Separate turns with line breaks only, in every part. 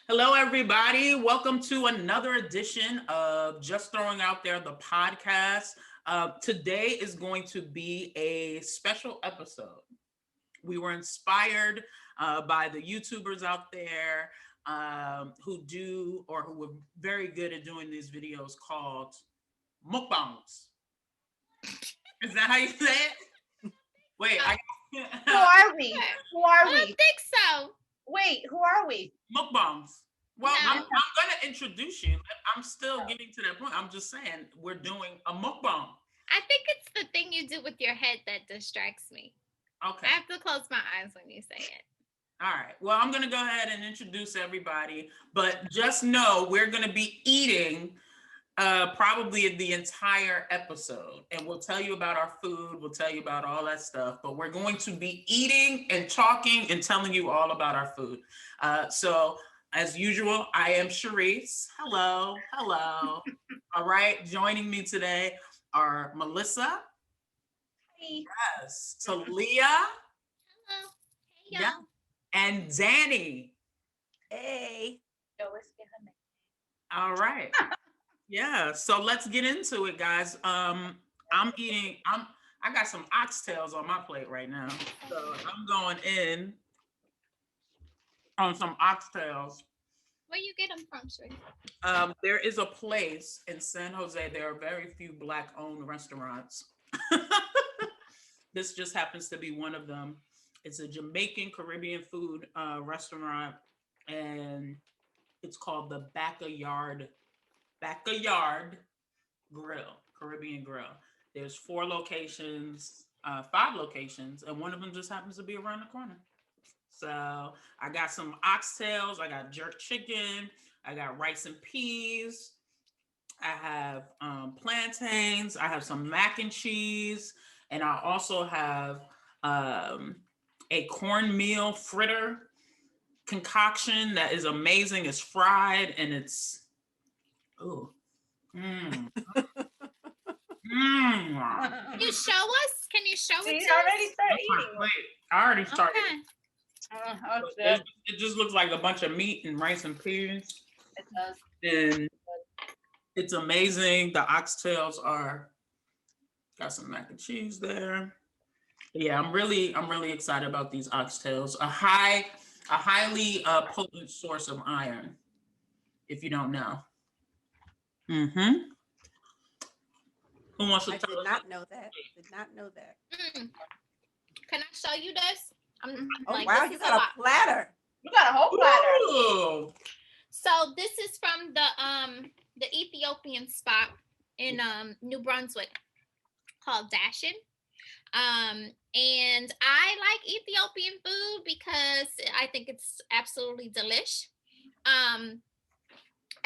Hello, everybody. Welcome to another edition of Just Throwing Out There, the podcast. Today is going to be a special episode. We were inspired by the YouTubers out there who were very good at doing these videos called mukbangs. Is that how you say it? Wait,
Who are we? Who are
I don't
we?
think so.
Wait, who are we?
mukbangs. Well,
No.
I'm going to introduce you. I'm still getting to that point. I'm just saying we're doing a mukbang.
I think it's the thing you do with your head that distracts me.
Okay.
I have to close my eyes when you say it.
All right. Well, I'm going to go ahead and introduce everybody, but just know we're going to be eating probably the entire episode, and we'll tell you about our food. We'll tell you about all that stuff, but we're going to be eating and talking and telling you all about our food. So as usual, I am Sharice. Hello. All right. Joining me today are Melissa.
Hey.
Yes. Talia.
Hello. Hey, y'all.
Yeah. And Danny.
Hey. Yo, let's get her name.
All right. Yeah. So let's get into it, guys. I got some oxtails on my plate right now. So I'm going in on some oxtails.
Where you get them from, Sheree?
There is a place in San Jose. There are very few Black-owned restaurants. This just happens to be one of them. It's a Jamaican Caribbean food restaurant, and it's called the Backyard Grill, Caribbean Grill. There's 5 locations, and one of them just happens to be around the corner. So I got some oxtails, I got jerk chicken, I got rice and peas, I have plantains, I have some mac and cheese, and I also have a cornmeal fritter concoction that is amazing. It's fried and it's
Can you show us? Can you show it
She's
to
already
us?
started eating.
Wait, I already started.
Okay.
It just looks like a bunch of meat and rice and peas.
It does.
And it's amazing. The oxtails got some mac and cheese there. Yeah, I'm really excited about these oxtails. A highly potent source of iron, if you don't know. Mm-hmm. Who wants to
I
tell
did
us?
not know that. Did not know that.
Can I show you this?
Oh wow, you got a platter.
You got a whole platter.
Ooh.
So this is from the Ethiopian spot in New Brunswick called Dashin. And I like Ethiopian food because I think it's absolutely delish.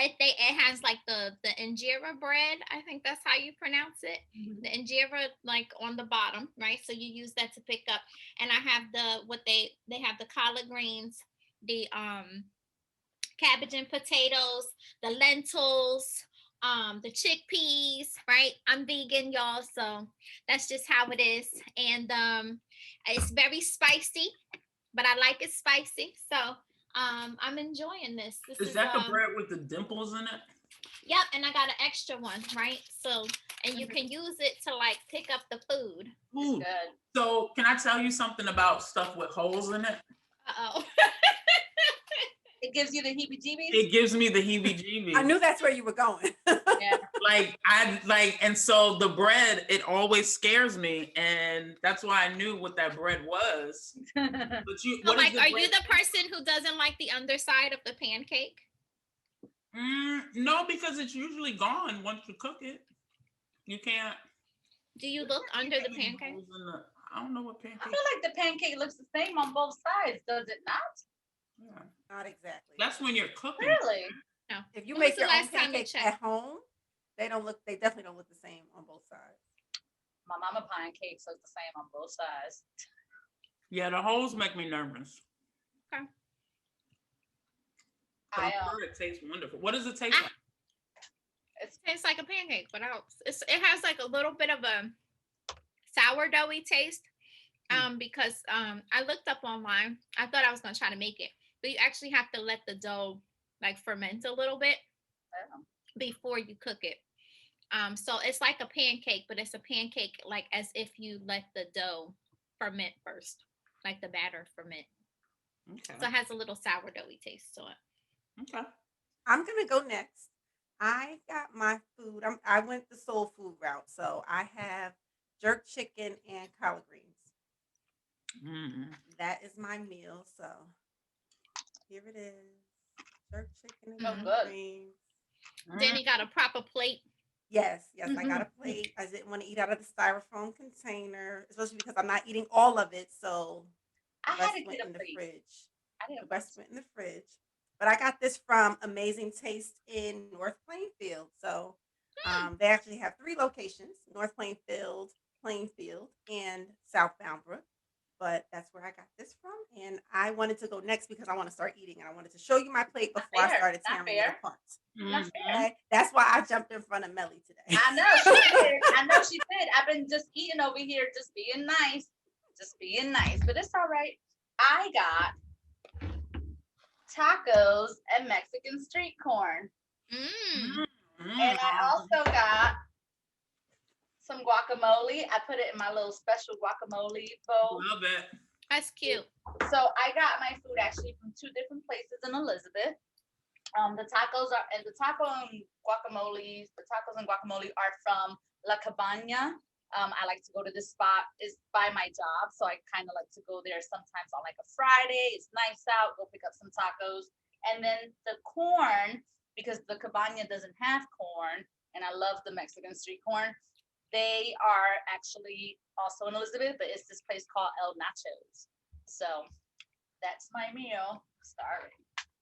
It has like the injera bread. I think that's how you pronounce it. Mm-hmm. The injera, like on the bottom, right? So you use that to pick up. And I have they have the collard greens, the cabbage and potatoes, the lentils, the chickpeas, right? I'm vegan, y'all, so that's just how it is. And it's very spicy, but I like it spicy, so I'm enjoying this.
Is that the bread with the dimples in it?
Yep, and I got an extra one, right? So, and you can use it to like pick up the food.
Ooh.
Good.
So can I tell you something about stuff with holes in it?
Uh-oh.
It gives you the heebie-jeebies?
It gives me the heebie-jeebies.
I knew that's where you were going.
Yeah. And so the bread, it always scares me, and that's why I knew what that bread was. But
so like, are you the person who doesn't like the underside of the pancake?
No, because it's usually gone once you cook it. You can't.
Do you look under the pancake?
I don't know what pancake.
I feel like the pancake looks the same on both sides, does it not?
Yeah.
Not exactly.
That's when you're cooking.
Really?
No.
If you make your own pancakes at home, they definitely don't look the same on both sides.
My mama pancakes look the same on both sides.
Yeah, the holes make me nervous.
Okay.
I'm sure it tastes wonderful. What does it taste like?
It tastes like a pancake, but it has like a little bit of a sourdoughy taste. Because I looked up online. I thought I was gonna try to make it, but you actually have to let the dough like ferment a little bit
Oh.
before you cook it. So it's like a pancake, but it's a pancake like as if you let the dough ferment first, like the batter ferment.
Okay.
So it has a little sourdoughy taste to it.
Okay.
I'm gonna go next. I got my food. I went the soul food route, so I have jerk chicken and collard greens.
Mm.
That is my meal. So here it is: jerk chicken and
Oh,
collard
good.
greens.
Then you got a proper plate.
Yes, I got a plate. I didn't want to eat out of the styrofoam container, especially because I'm not eating all of it. So
I
the
had
rest
to
went
get a
in the
plate.
fridge.
I
The
didn't.
rest went in the fridge. But I got this from Amazing Taste in North Plainfield. So they actually have 3 locations: North Plainfield, and South Bound Brook. But that's where I got this from. And I wanted to go next because I want to start eating. And I wanted to show you my plate before I
fair.
started
Not
tearing it
fair.
apart.
Not
Mhm.
fair.
Okay? That's why I jumped in front of Melly today.
I know she did. I know she did. I've been just eating over here, just being nice. Just being nice. But it's all right. I got tacos and Mexican street corn.
Mm.
And I also got some guacamole. I put it in my little special guacamole bowl.
Love it.
That's cute.
So I got my food actually from 2 different places in Elizabeth. The tacos and guacamole are from La Cabana. I like to go to this spot. It's by my job, so I kind of like to go there sometimes on like a Friday. It's nice out. Go pick up some tacos, and then the corn, because the Cabana doesn't have corn, and I love the Mexican street corn. They are actually also in Elizabeth, but it's this place called El Nachos. So that's my meal. Sorry.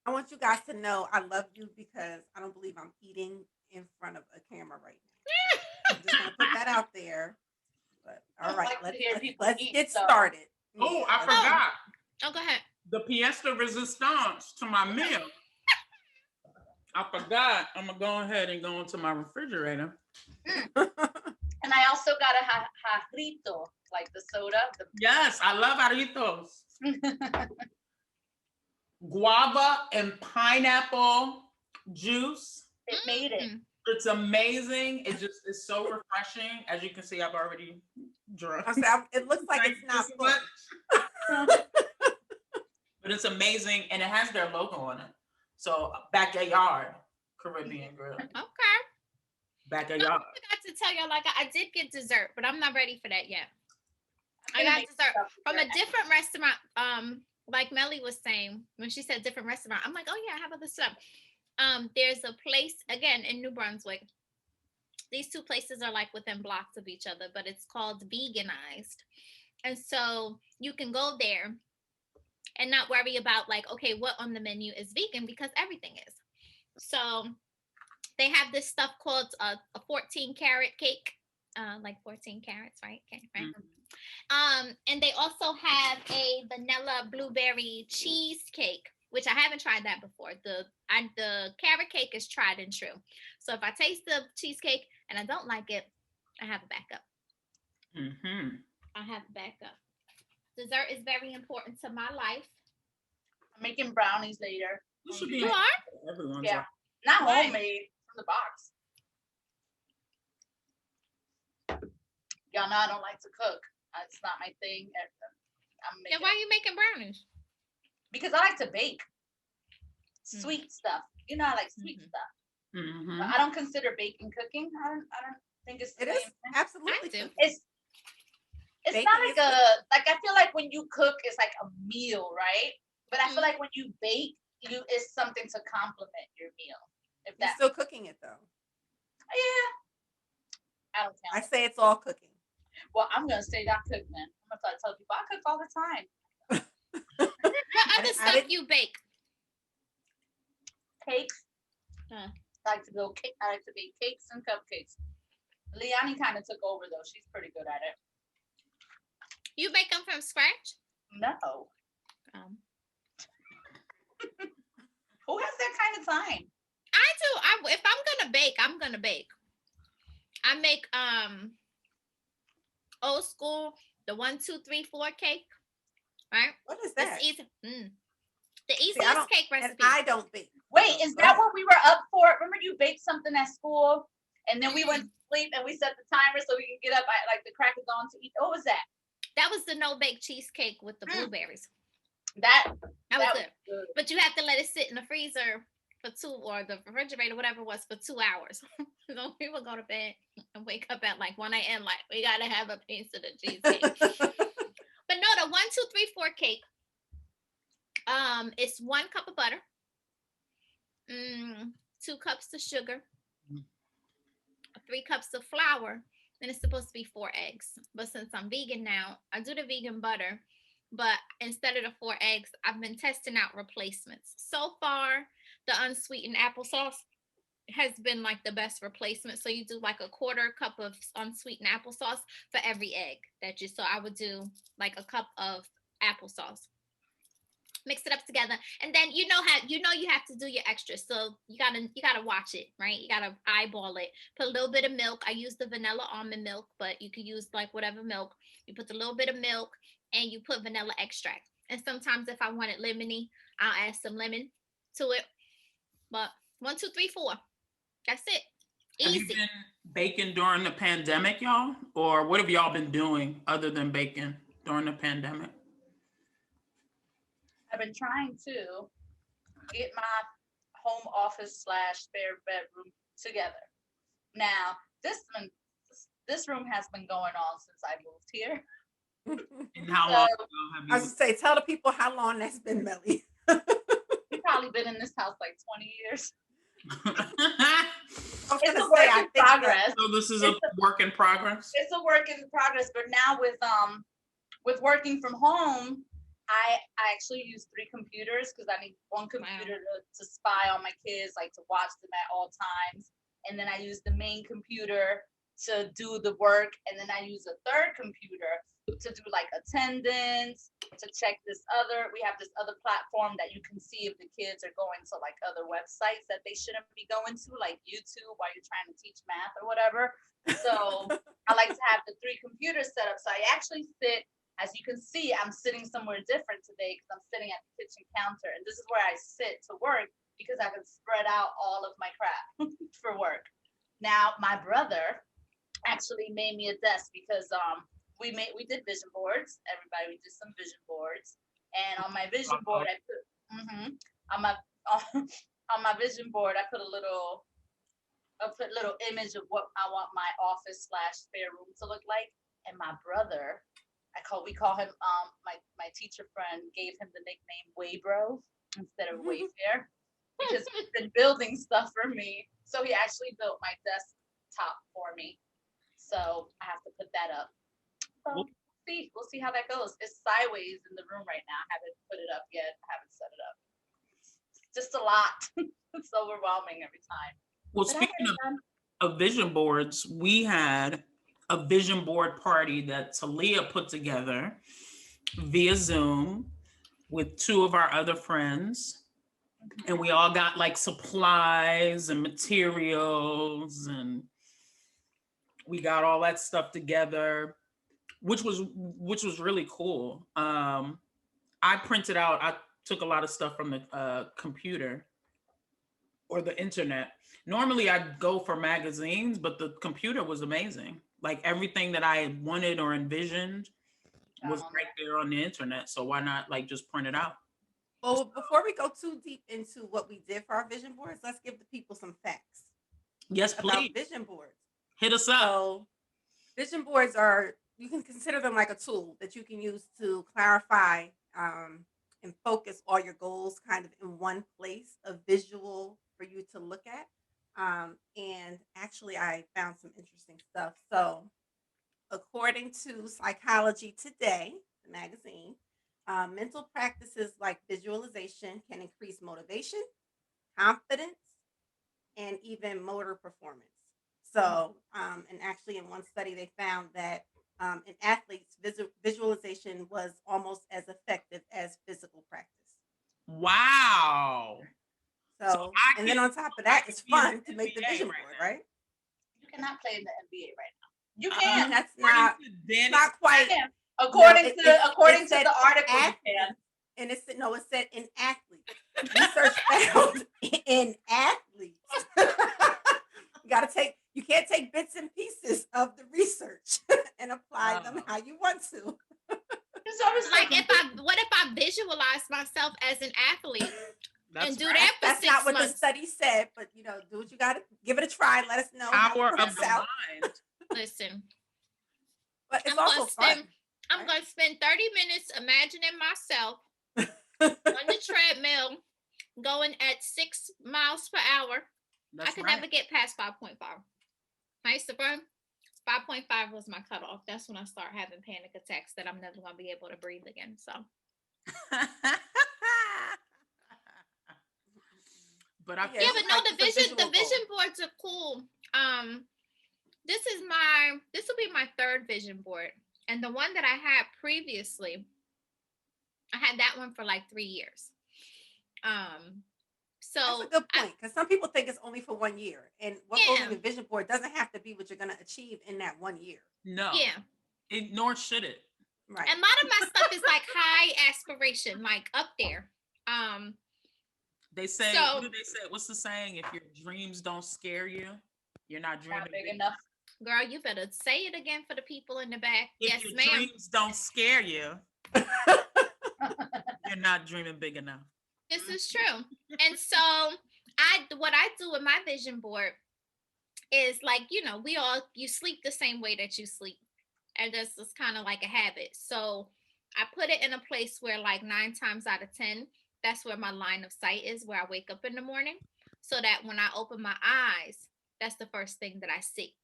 I want you guys to know I love you because I don't believe I'm eating in front of a camera right now. I'm just gonna put that out there. But all right,
like to hear people
let's
eat,
get
so-
started.
Oh,
Yeah,
I
let's-
forgot
Oh, go ahead.
the pièce de resistance to my meal. I forgot. I'm gonna go ahead and go into my refrigerator.
And I also got a jarrito, like the soda.
Yes, I love aritos. Guava and pineapple juice.
It made it.
Mm.
It's amazing. It just is so refreshing. As you can see, I've already drunk.
It looks like it's not
Just
full.
much. But it's amazing, and it has their logo on it. So Backyard Caribbean Grill.
Okay.
Backyard.
I forgot to tell y'all, like I did get dessert, but I'm not ready for that yet. I
gonna
got
make
dessert
stuff
from
for
a different restaurant. Like Melly was saying when she said different restaurant, I'm like, oh yeah, how about this stuff? There's a place again in New Brunswick. These 2 places are like within blocks of each other, but it's called Veganized, and so you can go there and not worry about like, okay, what on the menu is vegan because everything is. So they have this stuff called a 14 karat cake, like 14 carats, right? Okay, right. And they also have a vanilla blueberry cheesecake, which I haven't tried that before. The carrot cake is tried and true. So if I taste the cheesecake and I don't like it, I have a backup.
Mm-hmm.
I have a backup. Dessert is very important to my life.
I'm making brownies later.
You should be
You are?
everyone's
Yeah.
like,
Not
Why?
homemade from the box. Y'all know I don't like to cook. It's not my thing. I'm
Yeah,
making
why are you making brownies?
because I like to bake sweet stuff. You know, I like sweet
Mhm.
stuff.
mm-hmm.
But I don't consider baking cooking. I don't think it's the
It is
same thing.
absolutely.
I do.
It's
Baking
not
is
like like I feel like when you cook it's like a meal, right? But I feel
Mhm.
like when you bake, it's something to complement your meal. If
You're
that
still cooking it though.
yeah. I don't
I
count.
say it's all cooking.
Well, I'm gonna say that cook, man. I'm gonna tell people I cook all the time.
What other
I
stuff
didn't-
you bake?
Cakes.
Huh.
I like to bake cakes and cupcakes. Liani kind of took over though. She's pretty good at it.
You bake them from scratch?
No.
Um,
Who has that kind of time?
I do. If I'm gonna bake, I'm gonna bake. I make old school, the 1, 2, 3, 4 cake. Right?
What is
It's
that?
easy. The
See,
easiest cake
and
recipe.
I don't bake.
Wait, is that what we were up for? Remember you baked something at school and then we went to sleep and we set the timer so we can get up at like the crack of dawn to eat. What was that?
That was the no-bake cheesecake with the blueberries.
That
was good. But you have to let it sit in the freezer for 2 or the refrigerator, whatever it was, for 2 hours. So we would go to bed and wake up at like 1 a.m. like we gotta have a piece of the cheesecake. But no, the 1, 2, 3, 4 cake. It's 1 cup of butter, 2 cups of sugar, 3 cups of flour, and it's supposed to be 4 eggs. But since I'm vegan now, I do the vegan butter. But instead of the 4 eggs, I've been testing out replacements. So far, the unsweetened applesauce has been like the best replacement. So you do like a 1/4 cup of unsweetened applesauce for every egg that you. So I would do like a cup of applesauce. Mix it up together, and then you have to do your extras. So you gotta watch it, right? You gotta eyeball it. Put a little bit of milk. I use the vanilla almond milk, but you could use like whatever milk. You put a little bit of milk, and you put vanilla extract. And sometimes if I want it lemony, I'll add some lemon to it. But 1, 2, 3, 4. That's it. Easy.
Have you been baking during the pandemic, y'all? Or what have y'all been doing other than baking during the pandemic?
I've been trying to get my home office / spare bedroom together. Now, this room has been going on since I moved here.
And how long ago have you?
I was gonna say, tell the people how long that's been, Melly.
You've probably been in this house like 20 years.
It's
a work in progress.
So this is a work in progress?
It's a work in progress, but now with working from home, I actually use 3 computers because I need 1 computer to spy on my kids, like to watch them at all times. And then I use the main computer to do the work. And then I use a 3rd computer to do like attendance, to check we have this other platform that you can see if the kids are going to like other websites that they shouldn't be going to, like YouTube while you're trying to teach math or whatever. So I like to have the 3 computers set up. So I actually sit, as you can see, I'm sitting somewhere different today because I'm sitting at the kitchen counter. And this is where I sit to work because I can spread out all of my crap for work. Now, my brother actually made me a desk because we did vision boards. Everybody, we did some vision boards. And on my vision board, I put on my vision board, I put a little image of what I want my office / spare room to look like. And my brother, we call him my teacher friend gave him the nickname Waybro instead of Wayfair because he's been building stuff for me. So he actually built my desktop for me. So I have to put that up. So we'll see how that goes. It's sideways in the room right now. I haven't put it up yet. I haven't set it up. It's just a lot. It's overwhelming every time.
Well, speaking of vision boards, we had a vision board party that Telia put together via Zoom with 2 of our other friends. And we all got like supplies and materials, and we got all that stuff together, which was really cool. I took a lot of stuff from the computer or the internet. Normally I'd go for magazines, but the computer was amazing. Like everything that I wanted or envisioned was right there on the internet. So why not like just print it out?
Well, before we go too deep into what we did for our vision boards, let's give the people some facts.
Yes, please.
About vision boards.
Hit us up.
So vision boards you can consider them like a tool that you can use to clarify and focus all your goals kind of in one place, a visual for you to look at. And actually, I found some interesting stuff. So according to Psychology Today, the magazine, mental practices like visualization can increase motivation, confidence, and even motor performance. So, and actually in one study, they found that in athletes, visualization was almost as effective as physical practice.
Wow.
So and then on top of that, it's fun to make the vision board, right?
You cannot play in the NBA right now. You can.
That's not quite.
According to the article, you can.
And it said, no, it said in athletes. Research found in athletes. You can't take bits and pieces of the research and apply them how you want to.
It's always
Like what if I visualize myself as an athlete and do
right.
that for
That's
6
not what
months?
the study said, but do what you got to give it a try. Let us know.
Power of the mind.
Listen,
But it's also fun.
I'm going to spend 30 minutes imagining myself on the treadmill going at 6 miles per hour.
That's
I could
right.
never get past 5.5. Right, Sisterfriend? 5.5 was my cutoff. That's when I start having panic attacks that I'm never going to be able to breathe again. So,
but I
yeah, but no, the vision boards are cool. This will be my third vision board, and the one that I had previously, I had that one for like 3 years. So
that's a good point, because some people think it's only for 1 year, and what goes on the vision board doesn't have to be what you're going to achieve in that 1 year.
No.
Yeah.
Nor should it.
Right.
And a lot of my stuff is like high aspiration, like up there.
They say, what do they say? What's the saying? If your dreams don't scare you, you're not dreaming
big enough.
Girl, you better say it again for the people in the back.
If
yes,
your
ma'am.
dreams don't scare you, you're not dreaming big enough.
This is true. And so what I do with my vision board is like, you sleep the same way that you sleep. And this is kind of like a habit. So I put it in a place where like 9 times out of 10, that's where my line of sight is, where I wake up in the morning. So that when I open my eyes, that's the first thing that I see.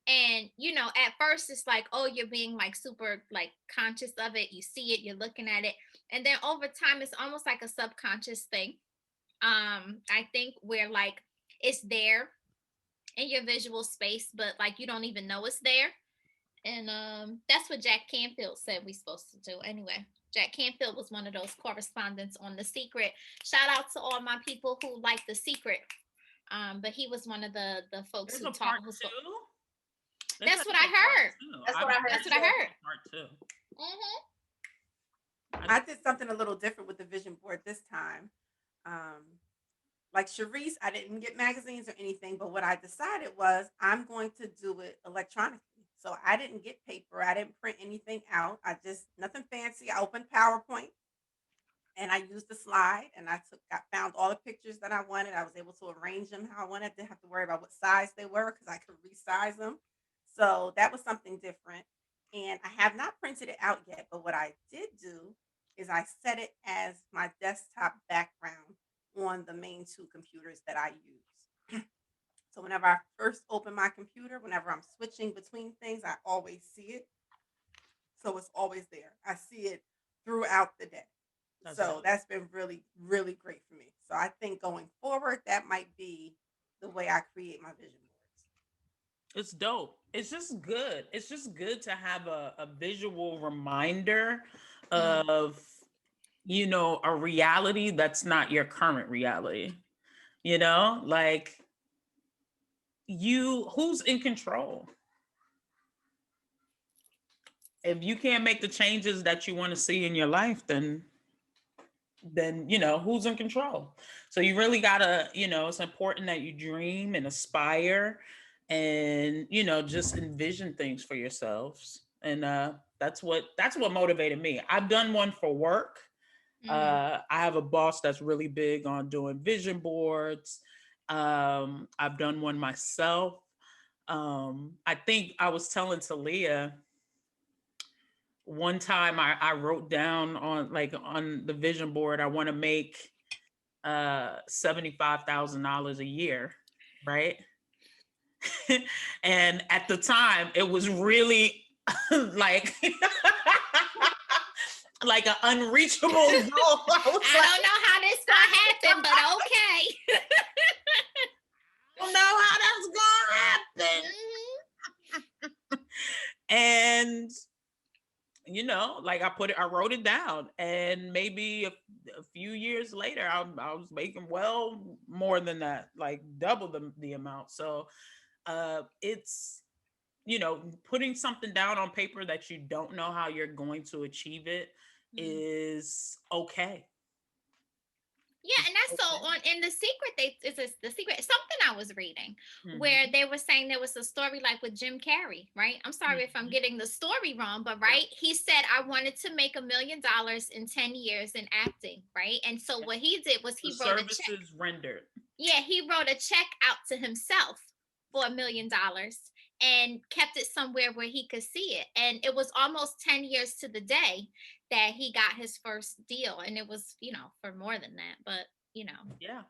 And, at first it's like, oh, you're being like super like conscious of it. You see it, you're looking at it. And then over time, it's almost like a subconscious thing. I think where like it's there in your visual space, but like you don't even know it's there. And that's what Jack Canfield said we're supposed to do. Anyway, Jack Canfield was one of those correspondents on The Secret. Shout out to all my people who like The Secret. But he was one of the folks who taught. That's what I heard.
That's what I heard.
That's what I heard.
Part 2.
I did something a little different with the vision board this time. Like Sharice, I didn't get magazines or anything, but what I decided was I'm going to do it electronically. So I didn't get paper. I didn't print anything out. Nothing fancy. I opened PowerPoint and I used the slide, and I found all the pictures that I wanted. I was able to arrange them how I wanted. Didn't have to worry about what size they were because I could resize them. So that was something different. And I have not printed it out yet, but what I did do is I set it as my desktop background on the main 2 computers that I use. So whenever I first open my computer, whenever I'm switching between things, I always see it. So it's always there. I see it throughout the day. That's been really, really great for me. So I think going forward, that might be the way I create my vision boards.
It's dope. It's just good. It's just good to have a visual reminder of, a reality that's not your current reality. Like who's in control? If you can't make the changes that you want to see in your life, then who's in control? So you really gotta, it's important that you dream and aspire and just envision things for yourselves. And that's what motivated me. I've done one for work. I have a boss that's really big on doing vision boards. I've done one myself. I think I was telling Talia one time I wrote down on the vision board, I want to make $75,000 a year, right? And at the time it was really like like an unreachable goal. I
don't know how this gonna happen, but okay.
I don't know how that's gonna happen. And like I wrote it down, and maybe a few years later, I was making well more than that, like double the amount. So it's, putting something down on paper that you don't know how you're going to achieve it is okay.
Yeah, and that's so
Okay.
on in The Secret. The Secret. Something I was reading
Mhm.
where they were saying there was a story like with Jim Carrey, right? I'm sorry if I'm
Mhm.
getting the story wrong, but right, he said I wanted to make $1 million in 10 years in acting, right? And so what he did was
The
he wrote a check.
services rendered.
Yeah, he wrote a check out to himself for $1 million and kept it somewhere where he could see it. And it was almost 10 years to the day that he got his first deal. And it was, for more than that, but
Yeah.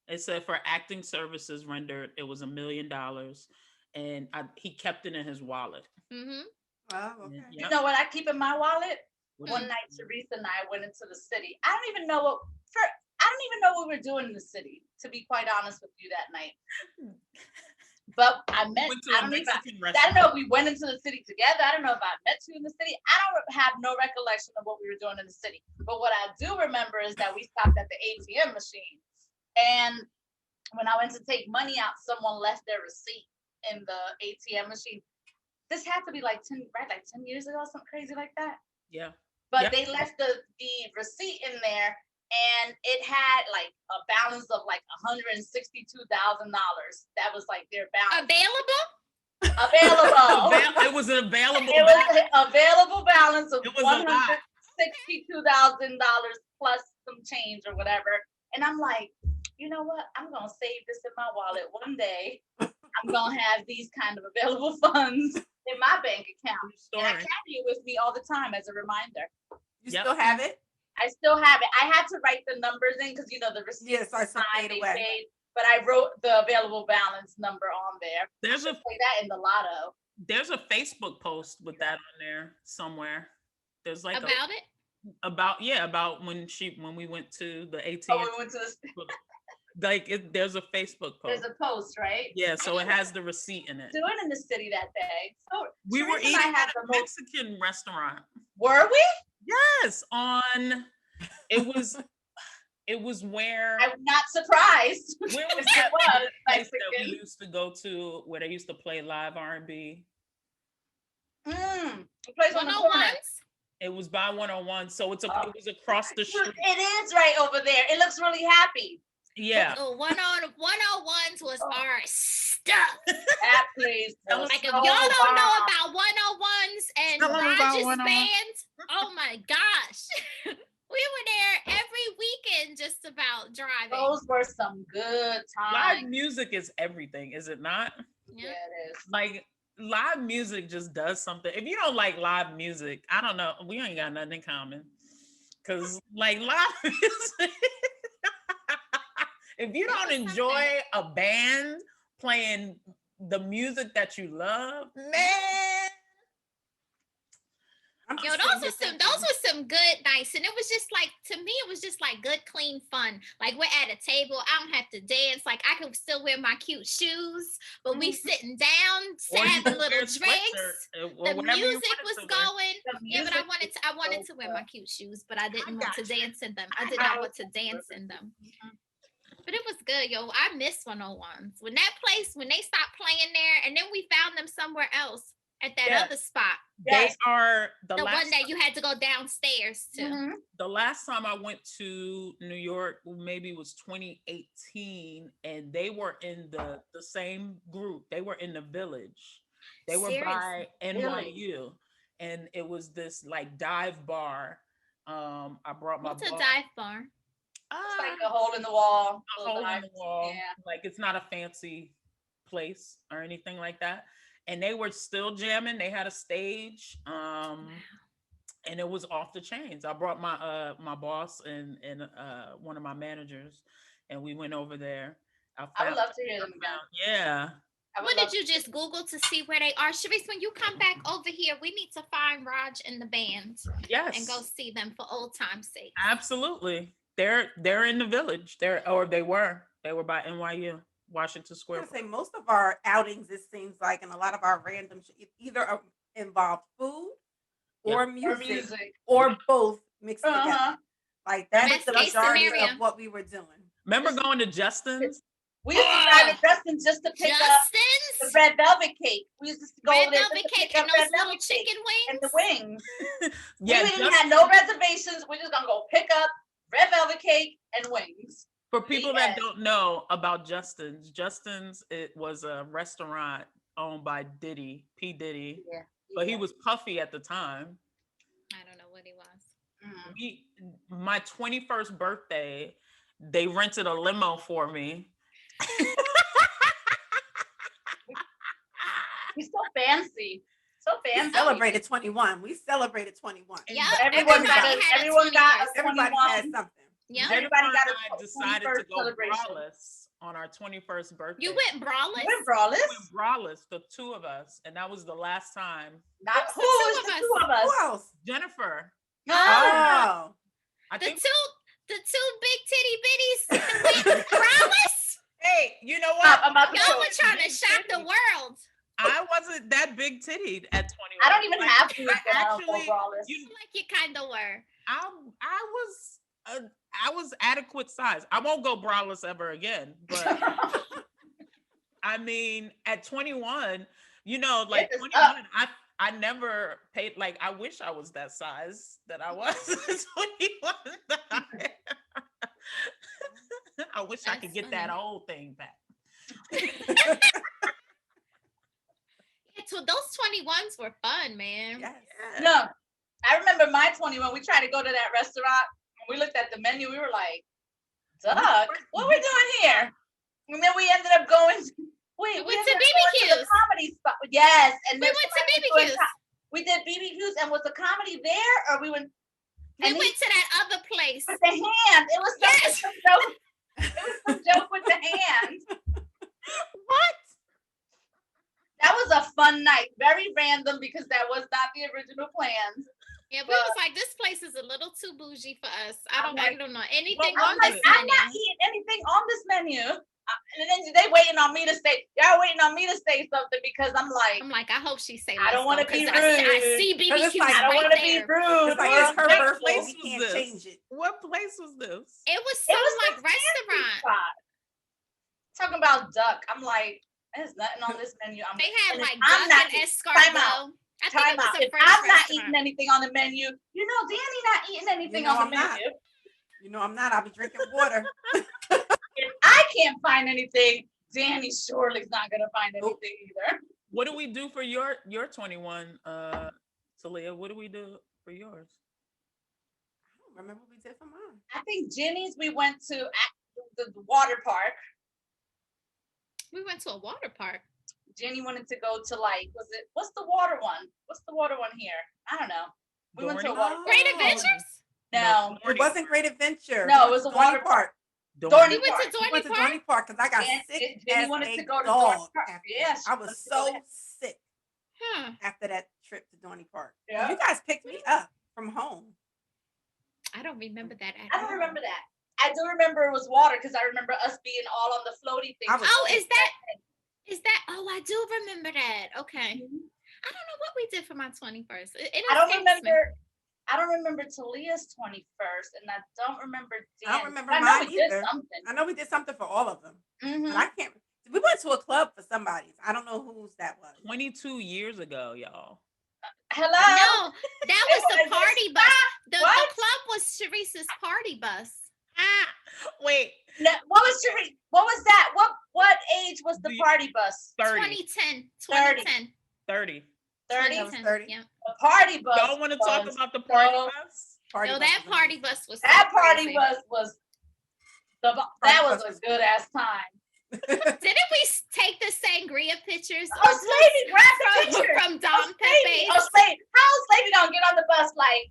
It said for acting services rendered, it was $1 million, and he kept it in his wallet.
Mm-hmm.
Oh,
And,
okay.
You
yep.
know what I keep in my wallet?
What
One
you-
night, Teresa and I went into the city. I don't even know what we were doing in the city, to be quite honest with you, that night. But I met.
Went to
I
a
don't even.
Mexican
I don't
restaurant.
know if we went into the city together. I don't know if I met you in the city. I don't have no recollection of what we were doing in the city. But what I do remember is that we stopped at the ATM machine, and when I went to take money out, someone left their receipt in the ATM machine. This had to be like 10 years ago, something crazy like that.
Yeah.
But
Yep.
they left the receipt in there, and it had like a balance of like $162,000. That was like their balance. Available.
It was an available.
It was an available balance of
It was a lot.
$162,000 plus some change or whatever. And I'm like, you know what? I'm gonna save this in my wallet. One day, I'm gonna have these kind of available funds in my bank account, and I carry it with me all the time as a reminder.
You still have it?
I still have it. I had to write the numbers in because the receipt.
Yes, I saw it away.
Paid, but I wrote the available balance number on there.
There's
play that in the lotto.
There's a Facebook post with that on there somewhere. There's like
about it.
About when we went to the ATM.
Oh, we went to the.
There's a Facebook post.
There's a post, right?
Yeah, so it has the receipt in it.
Doing in the city that day. So
we were eating at a Mexican restaurant.
Were we?
Yes, it was where
I'm not surprised.
Where was
it was
place that we used to go to where they used to play live R&B?
The place on the corner.
It was by 101, so it was across the street.
It is right over there. It looks really happy.
Yeah.
101s was our stuff.
That place.
Like if y'all don't know about 101s and Rogers bands, oh my gosh. We were there every weekend just about driving.
Those were some good times.
Live music is everything, is it not?
Yeah, it is.
Like live music just does something. If you don't like live music, I don't know. We ain't got nothing in common. Cause like live music, if you don't enjoy a band playing the music that you love, man.
Yo, those were some good nights, and it was just like, to me, it was just like good, clean fun. Like we're at a table, I don't have to dance. Like I can still wear my cute shoes, but we sitting down, having little drinks. The music was going. Yeah, but I wanted to wear my cute shoes, but I didn't want to dance in them. I did not want to dance in them. But it was good, yo. I miss 101s. When they stopped playing there, and then we found them somewhere else. At that other spot.
They are
the one that you had to go downstairs to.
Mm-hmm.
The last time I went to New York, maybe it was 2018, and they were in the same group. They were in the Village. They were by NYU, and it was this like dive bar. I brought my.
What's a dive bar?
It's like a hole in the wall.
A hole in the wall. Yeah. Like it's not a fancy place or anything like that. And they were still jamming. They had a stage, and it was off the chains. I brought my my boss and one of my managers, and we went over there.
I would love to hear them again.
Yeah.
What did you just Google to see where they are? Sharice, when you come back over here, we need to find Raj and the band.
Yes.
And go see them for old time's sake.
Absolutely. They're in the Village. They were by NYU. Washington Square.
I was gonna say most of our outings, it seems like, and a lot of our random either involved food or music or both mixed together. Like that is the majority of what we were doing.
Remember going to Justin's?
We used to drive to Justin's just to pick up the
Justin's
red velvet cake. We used to go
red
over there just
velvet
to
cake
pick up
and those
red
little
velvet cake
chicken
and the
wings.
wings.
Yeah,
We didn't have no reservations. We're just gonna go pick up red velvet cake and wings.
for people that
Yes.
don't know about Justin's, it was a restaurant owned by Diddy, P. Diddy,
Yeah.
but he was puffy at the time.
I don't know what he was.
My 21st birthday, they rented a limo for me.
He's so fancy. So
We
fancy.
celebrated 21. We celebrated 21.
Yep,
Everyone got
everybody
a,
had a
everyone got
21st.
a
Everybody
21.
had something.
Yep.
Everybody
Jennifer
got
and
a
I decided to
21st
go
celebration.
braless on our 21st birthday.
You went braless?
We're braless.
We went braless, the two of us, and that was the last time.
Not
Who's the
who
two
is
of
the
us?
two of us?
Who else?
Jennifer,
No.
Oh.
I
The
think.
two big titty bitties went braless?
Hey, you know
Stop,
what?
I'm about to
Y'all
show
were
you.
trying to shock the world.
I wasn't that big tittied at 21.
I don't even
Like,
have to.
I
I don't go
actually-
braless.
you-
Like you kind of were.
I was adequate size. I won't go braless ever again, but I mean, at 21, you know, like
It is
21, I never paid. Like, I wish I was that size that I was at 21. I wish I
That's
could get that
funny.
old thing back.
Yeah, so those 21s were fun, man.
Yes.
No, I remember my 21. We tried to go to that restaurant. We looked at the menu. We were like, "Duck, what are we doing here?" And then we ended up going.
We went to
ended up going to the
BBQs.
comedy spot. Yes, and
We
then
went to
somebody was doing
BBQs.
We did BBQs, and was the comedy there, or we went
We
and he-
went to that other place.
with the hand? It was
Yes.
some joke. It was some joke with the hand.
What?
That was a fun night. Very random because that was not the original plans.
Yeah, we was like, this place is a little too bougie for us. I don't know anything
Well,
on
I'm like,
this
I'm
menu.
not eating anything on this menu. And then they waiting on me to say, y'all waiting on me to say something because I'm like,
I hope she say
I don't
want
wanna
to
be
I
rude.
see
Because it's
BBQ
like,
I don't
right
want to be
there.
rude.
It's like
or
it's her
ungrateful.
birthday.
place
We
was
can't
this?
change it.
What place was this?
It was
It
some
was
like
the fancy
restaurant.
spot. Talking about duck. I'm like, there's nothing on this menu.
They had
and
like
I'm
duck
not-
and
time out.
escargot. I think it was a
If
French
I'm not
restaurant.
eating anything on the menu, you know, Danny not eating anything
know
on the
I'm not.
menu.
You know I'm not. I'll be drinking water.
If I can't find anything, Danny surely's not gonna find
Nope.
anything either.
What do we do for your 21, Talia? What do we do for yours?
I don't remember what we did for mine.
I think Jenny's we went to the water park.
We went to a water park.
Jenny wanted to go to what's the water one? What's the water one here? I don't know. We went to a
Dorney?
water park.
Great
Oh.
Adventures?
No.
It wasn't Great Adventure.
No, it was a
Dorney
water
Park.
Dorney
We went
Park.
to
We went
Dorney
to
Park.
Dorney Park because I got
And
sick
Jenny
as
wanted
a
to go to Dorney
dog
Park.
after
Yeah,
that.
she
I
wanted
was
to go
so
there.
sick
Huh.
after that trip to Dorney Park.
Yeah.
You guys picked me up from home.
I don't remember that at
I
all.
don't remember that. I do remember it was water because I remember us being all on the floaty thing.
I was
Oh,
sick.
is that? Oh, I do remember that. Okay.
Mhm.
I don't know what we did for my 21st. It
I don't
escapes me.
remember. I don't remember Talia's 21st, and I don't remember.
I don't
Dan's.
remember
I know
mine
we did
either.
something.
I know we did something for all of them,
Mhm.
but I can't. We went to a club for somebody's. I don't know whose that was.
22 years ago, y'all.
Hello.
No, that was the
was-
party bus. The
What?
club was Sharice's party bus.
Ah, wait,
No, what was your? What was that? What age was the
The-
party bus?
30,
2010.
30.
2010.
30.
30.
That was
2010,
30.
Yeah.
The party bus.
Y'all want to talk
was-
about the party
so-
bus?
Party
No,
bus
that
was
party
amazing.
bus was so
That party
crazy.
bus was. That
Party
was
bus
a
was
good ass time.
Didn't we take the sangria pictures?
Oh, Slavy, grab the
from,
picture.
from Don
Slavy.
Pepe's?
Oh, Slavy. How is Slavy gonna get on the bus like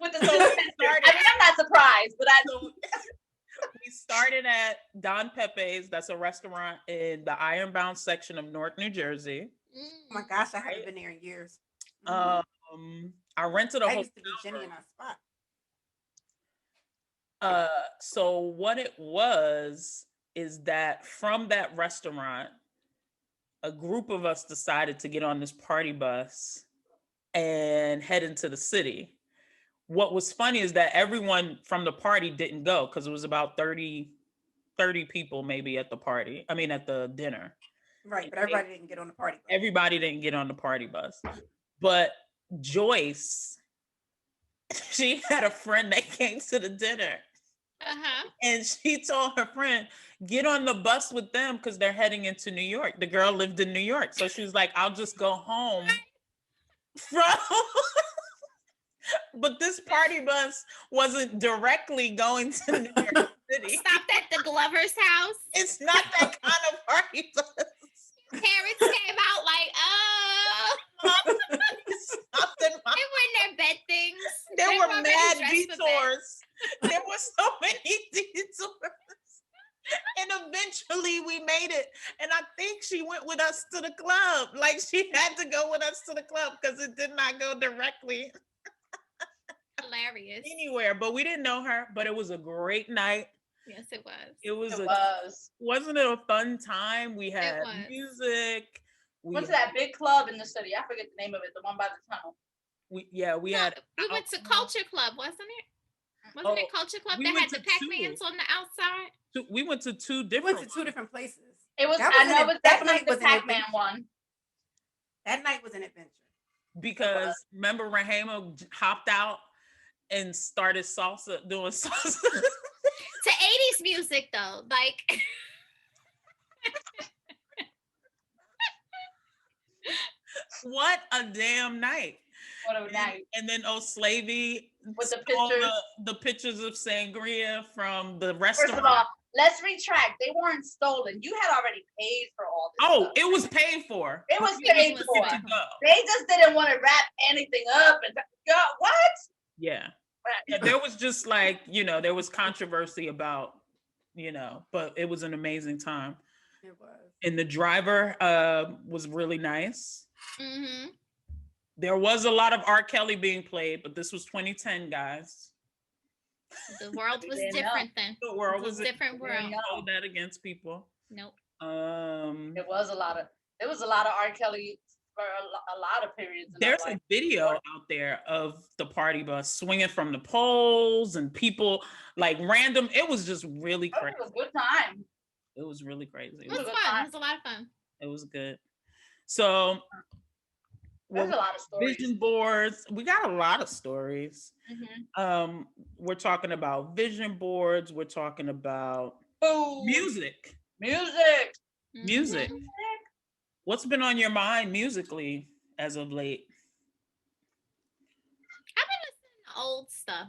with the little picture? I mean, I'm not surprised, but I.
So we started at Don Pepe's. That's a restaurant in the Ironbound section of Newark, New Jersey.
Oh my gosh, I haven't been there in years.
I rented a
I
hotel
used to be Jenny in our spot.
So what it was is that from that restaurant, a group of us decided to get on this party bus and head into the city. What was funny is that everyone from the party didn't go because it was about 30 30 people maybe at the party. I mean, at the dinner.
Right, but everybody didn't get on the party bus.
Everybody didn't get on the party bus. But Joyce, she had a friend that came to the dinner. And she told her friend, get on the bus with them because they're heading into New York. The girl lived in New York. So she was like, I'll just go home from... But this party bus wasn't directly going to New York City.
Stopped at the Glover's house.
It's not that kind of party bus.
Parents came out like, oh. They were in their bed things.
There
They
were
already
mad
dressed for bed.
detours. There were so many detours. And eventually we made it. And I think she went with us to the club. Like she had to go with us to the club because it did not go directly
Hilarious.
anywhere. But we didn't know her. But it was a great night.
Yes, it was.
It was.
Wasn't
it a fun time? We had
was.
music.
Went to that big club in the city. I forget the name of it. The one by the tunnel.
We
went to Culture Club, wasn't it? Wasn't it Culture Club that had the Pac-Mans on the outside?
We went to two
We
different.
went to two different places.
It was.
That
I
was
know
an-
it was
that
definitely
night
the
was an
Pac-Man
adventure.
one.
That night was an adventure.
Because remember Rahema hopped out and started doing salsa.
To 80s music though, like
What a damn night.
What a night.
And then Slavey
With the
stole
pictures.
the pictures of sangria from the
First
restaurant.
of all, let's retract. They weren't stolen. You had already paid for all this.
Oh,
stuff.
it was paid for.
It was
It
paid
was
for.
paid
Go.
They just didn't want to wrap anything up and what?
Yeah. There was just like, there was controversy about, but it was an amazing time.
It was.
And the driver was really nice.
mm-hmm.
There was a lot of R. Kelly being played, but this was 2010, guys.
The world was
Didn't know.
different then.
The world
It was
was
a different world.
Didn't know.
Hold that against people.
Nope.
There was a lot of R. Kelly for a lot of periods. In
There's
our
a
life.
video out there of the party bus swinging from the poles and people like random. It was just really
Oh,
crazy.
it was a good time.
It was really crazy.
It was
a good
fun.
time.
It was a lot of fun.
It was good. So
There's a lot of stories.
vision boards. We got a lot of stories.
Mhm.
We're talking about vision boards. We're talking about
Food.
music.
Music.
Music.
Mhm.
What's been on your mind musically as of late?
I've been listening to old stuff.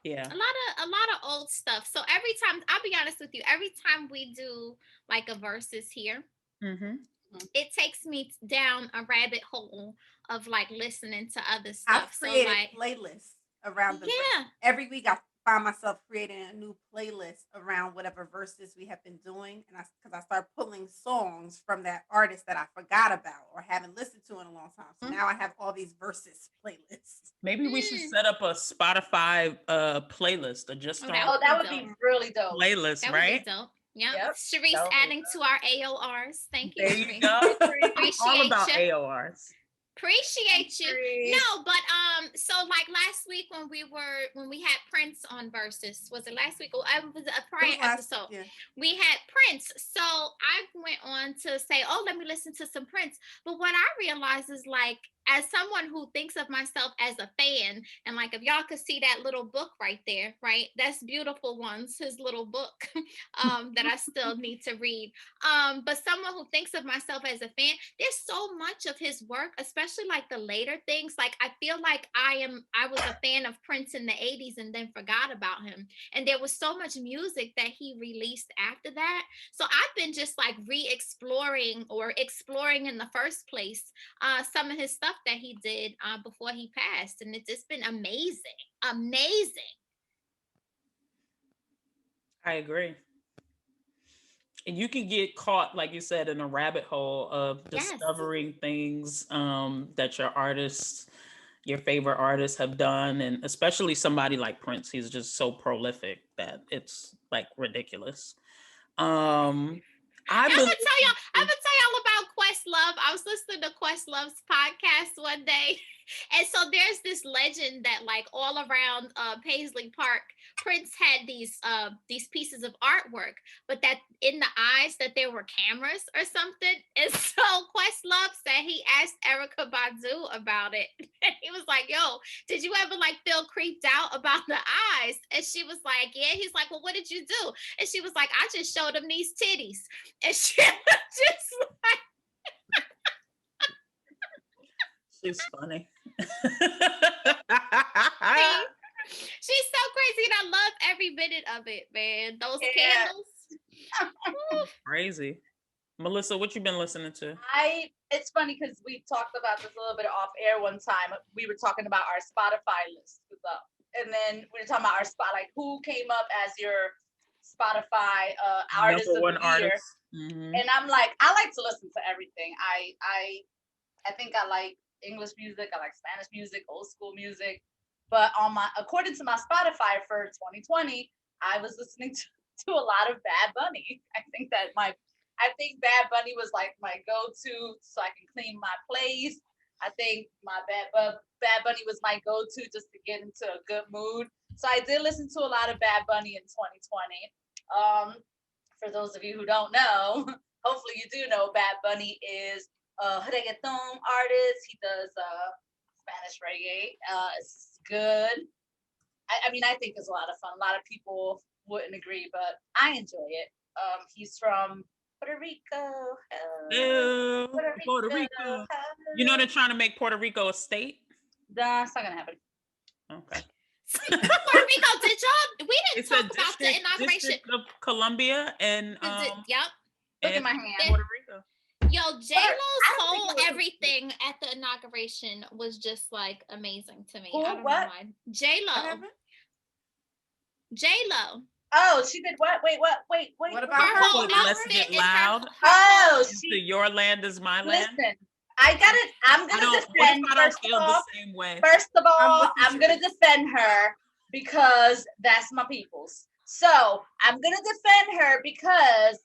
Yeah.
A lot of old stuff. So every time, I'll be honest with you, every time we do like a versus here,
Mm-hmm.
it takes me down a rabbit hole of like listening to other
I've
stuff. So
created
like,
playlists around the
yeah,
every week. I find myself creating a new playlist around whatever verses we have been doing, and because I start pulling songs from that artist that I forgot about or haven't listened to in a long time. So now I have all these verses playlists.
Maybe we should set up a Spotify playlist or just
Oh,
our
that
Oh, that would
dope.
be really dope.
playlist,
that
right?
would be dope. Yep.
Yep,
Sharice
that would be
adding to our AORs. Thank you,
There you
Sharice.
go. All
Appreciate
about
you.
AORs.
Appreciate you.
Sharice.
No, but so like last week when we had Prince on Versus, was it last week or it was a prior episode?
Yeah.
We had Prince. So I went on to say, oh, let me listen to some Prince. But what I realized is like, as someone who thinks of myself as a fan, and like if y'all could see that little book right there, right? That's Beautiful Ones, his little book that I still need to read. But someone who thinks of myself as a fan, there's so much of his work, especially like the later things. Like I feel like I was a fan of Prince in the 80s and then forgot about him. And there was so much music that he released after that. So I've been just like re-exploring or exploring in the first place some of his stuff that he did before he passed. And it's just been amazing.
I agree. And you can get caught, like you said, in a rabbit hole of
Yes.
discovering things that your favorite artists have done. And especially somebody like Prince, he's just so prolific that it's like ridiculous.
I'm gonna tell y'all about Questlove. I was listening to Questlove's podcast one day. And so there's this legend that like all around Paisley Park, Prince had these pieces of artwork, but that in the eyes that there were cameras or something. And so Questlove said he asked Erica Badu about it. And he was like, yo, did you ever like feel creeped out about the eyes? And she was like, yeah. He's like, well, what did you do? And she was like, I just showed him these titties. And she was just like,
She's funny.
she's so crazy, and I love every minute of it, man. Those candles.
Crazy. Melissa, what you been listening to?
It's funny because we talked about this a little bit off air one time. We were talking about our Spotify list, and then we were talking about our spot, like who came up as your Spotify artist of the year.
Mm-hmm.
And I'm like, I like to listen to everything. I think I like English music, I like Spanish music, old school music. But according to my Spotify for 2020, I was listening to a lot of Bad Bunny. I think Bad Bunny was like my go-to so I can clean my place. I think my Bad Bunny was my go-to just to get into a good mood. So I did listen to a lot of Bad Bunny in 2020. For those of you who don't know, hopefully you do know, Bad Bunny is a reggaeton artist. He does Spanish reggae. It's good. I mean, I think it's a lot of fun. A lot of people wouldn't agree, but I enjoy it. He's from Puerto Rico.
Ew, Puerto Rico. You know they're trying to make Puerto Rico a state?
That's not gonna happen.
Okay.
Puerto Rico, did y'all? We didn't
It's
talk
a
about the inauguration.
District of Columbia and
Yep.
Look at my hand.
Puerto Rico.
Yo, J-Lo's whole
think it was-
everything at the inauguration was just like amazing to me.
Who?
I don't
What?
know why. J-Lo. J-Lo.
Oh, she did what? Wait.
What about
Her
her?
whole
Put Let's
outfit
Get
and her-
Loud.
her
Oh,
whole-
she.
Your land is my land.
Listen, I'm
I
gonna
don't, what
defend.
if I don't
First
feel
of
the
all,
same way?
I'm gonna defend her because that's my people's. So I'm gonna defend her because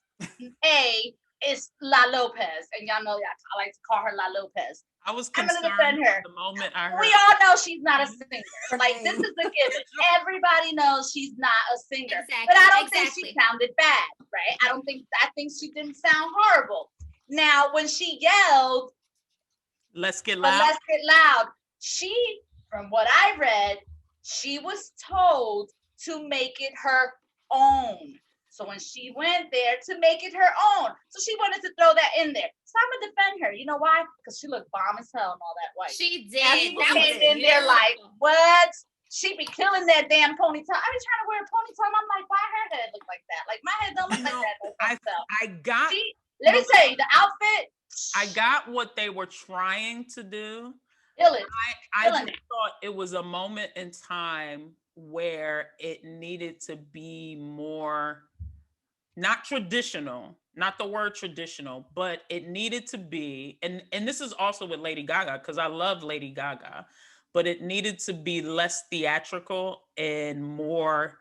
it's La Lopez, and y'all know that I like to call her La Lopez.
I was
I'm gonna
concerned
defend her.
the moment I heard.
We all know she's not a singer. Like, this is a given. Everybody knows she's not a singer.
Exactly,
But I don't think
exactly.
she sounded bad, right? I think she didn't sound horrible. Now, when she yelled,
Let's Get
but
Loud.
let's get loud, from what I read, she was told to make it her own. So when she went there to make it her own, so she wanted to throw that in there. So I'm gonna defend her. You know why? Because she looked bomb as hell and all that white.
She did.
And people
That was
came in there like,
beautiful.
what? She be killing that damn ponytail. I was trying to wear a ponytail. And I'm like, why her head look like that? Like, my head don't look
You
like
know,
that. No ponytail.
I got
Let me tell you, the outfit.
I got what they were trying to do.
Kill it.
I
Killing
just thought it was a moment in time where it needed to be more not traditional, not the word traditional, but it needed to be, and this is also with Lady Gaga, because I love Lady Gaga, but it needed to be less theatrical and more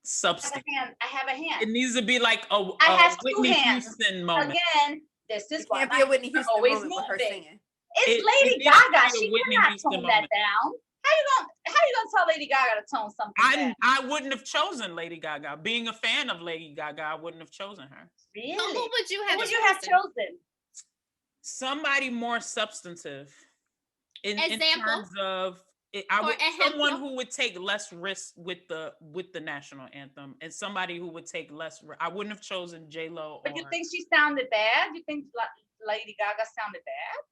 substance.
I have a hand.
It needs to be like a
I have two
Whitney
hands.
Houston moment.
Again, this is
It
why
can't
my
be a Whitney
hands are
Houston
always
moment with her
moving.
singing.
It's
It
Lady
needs to
Gaga.
be a
She
Whitney
cannot
Houston
tone
moment.
that down. How you gonna tell Lady Gaga to tone something down?
I wouldn't have chosen Lady Gaga. Being a fan of Lady Gaga, I wouldn't have chosen her.
Really?
So who would you have?
Who would you have chosen?
Somebody more substantive. In
Example?
terms of
For
someone
example?
who would take less risk with the national anthem, and somebody who would take less. I wouldn't have chosen J-Lo.
But you think she sounded bad? You think Lady Gaga sounded bad?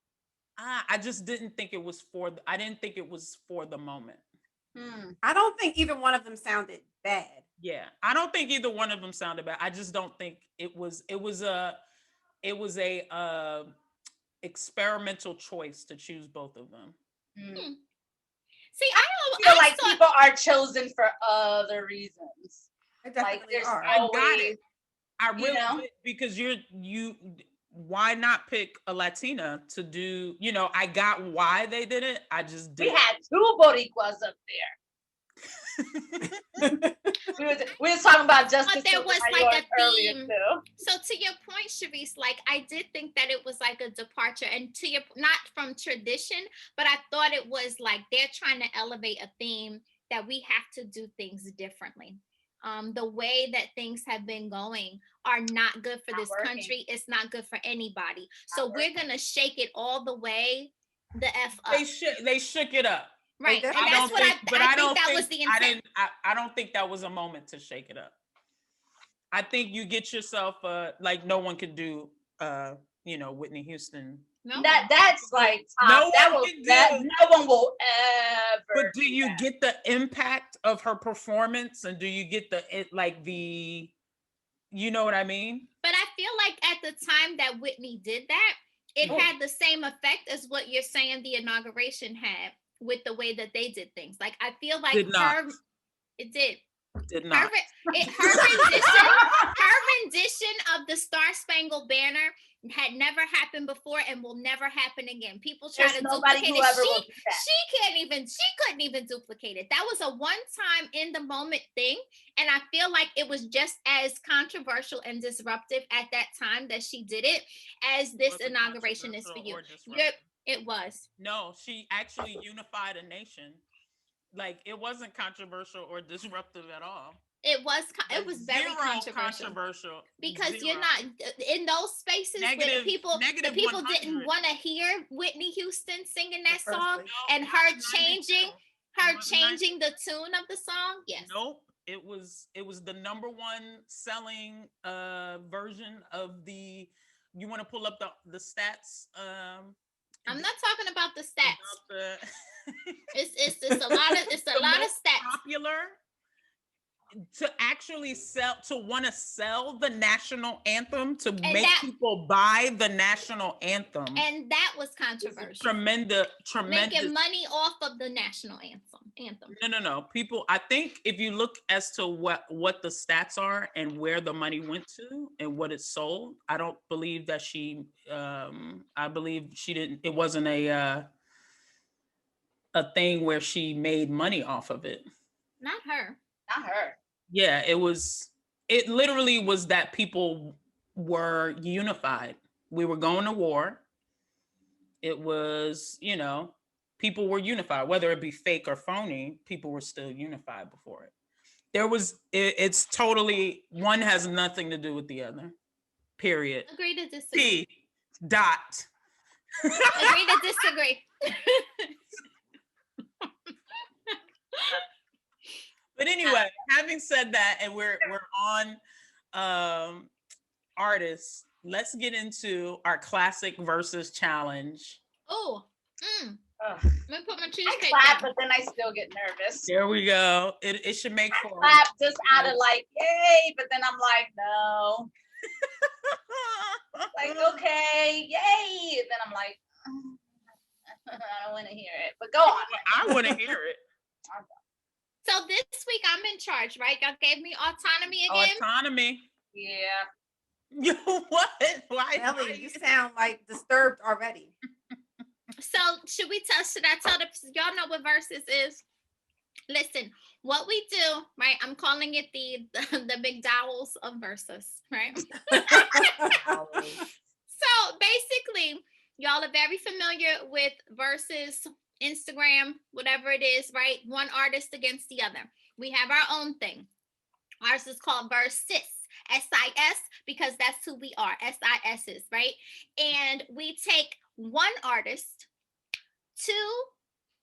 I just didn't think it was I didn't think it was for the moment.
I don't think either one of them sounded bad.
Yeah, I don't think either one of them sounded bad. I just don't think it was a experimental choice to choose both of them.
See, I
feel like people are chosen for other reasons.
They definitely
there's
are.
I got
always,
it. I really
know?
did, because you why not pick a Latina to do, I got why they did it. I just
We
did.
had two Boricuas up there. We were talking about Justice
there was like
Sotomayor
a
earlier
theme.
too.
So to your point, Sharice, like I did think that it was like a departure, and to your not from tradition, but I thought it was like they're trying to elevate a theme that we have to do things differently. The way that things have been going are not good for
Not
this
working.
country. It's not good for anybody. So
Not
we're gonna shake it all the way the F up.
They shook it up.
Right.
They
And
definitely-
that's what I think that was the intent.
I don't think that was a moment to shake it up. I think you get yourself like no one could do Whitney Houston.
No.
That's like
No
that
one
will
can
that
do.
no one will ever.
But do you
that.
get the impact of her performance, and do you get you know what I mean?
But I feel like at the time that Whitney did that, it
Oh.
had the same effect as what you're saying the inauguration had with the way that they did things. Like I feel like
Did not.
It did.
Did
Her,
not.
her rendition of the Star Spangled Banner had never happened before and will never happen again. People try
There's
to
nobody
duplicate
who
it.
ever will do that.
She couldn't even duplicate it. That was a one-time in the moment thing. And I feel like it was just as controversial and disruptive at that time that she did it as this
Was it
inauguration is for
controversial
you.
or disruptive?
It was.
No, she actually unified a nation. Like it wasn't controversial or disruptive at all.
It was very
Zero
controversial. Because
Zero.
you're not in those spaces where the people
negative
didn't
100.
want to hear Whitney Houston singing that
The first
song
place.
No,
and
it
her
was 92.
changing the tune of the song. Yes.
Nope. It was the number one selling version of the. You want to pull up the stats?
I'm not talking about the stats.
About the
It's a lot of
the
of
most
stats.
popular to actually want to sell the national anthem to make people buy the national anthem.
And that was controversial.
Tremendous.
Making money off of the national anthem.
No. People, I think if you look as to what the stats are and where the money went to and what it sold, I don't believe that I believe she didn't. It wasn't a thing where she made money off of it.
Not her.
Not her.
Yeah, it literally was that people were unified. We were going to war. It was, people were unified, whether it be fake or phony, people were still unified before it. It's totally, one has nothing to do with the other, period.
Agree to disagree.
Dot.
Agree to disagree.
But anyway, having said that, and we're on artists, let's get into our classic versus challenge.
Oh,
Ugh.
let me put my
I
cheesecake
clap,
down.
but then I still get nervous.
There we go. It should make
I
for
clap just out of like, yay, but then I'm like, no. Like, okay, yay. And then I'm like, I don't want to hear it. But go on.
I want to hear it.
So this week I'm in charge, right? Y'all gave me autonomy again.
Autonomy.
Yeah.
You what? Why?
Ellie, you sound like disturbed already.
So should I tell y'all know what Ver-SIS is? Listen, what we do, right? I'm calling it the McDowell's of Ver-SIS, right? So basically, y'all are very familiar with Ver-SIS, Instagram, whatever it is, right? One artist against the other. We have our own thing. Ours is called Ver-SIS, S-I-S, because that's who we are, S-I-S-S, right? And we take one artist, 2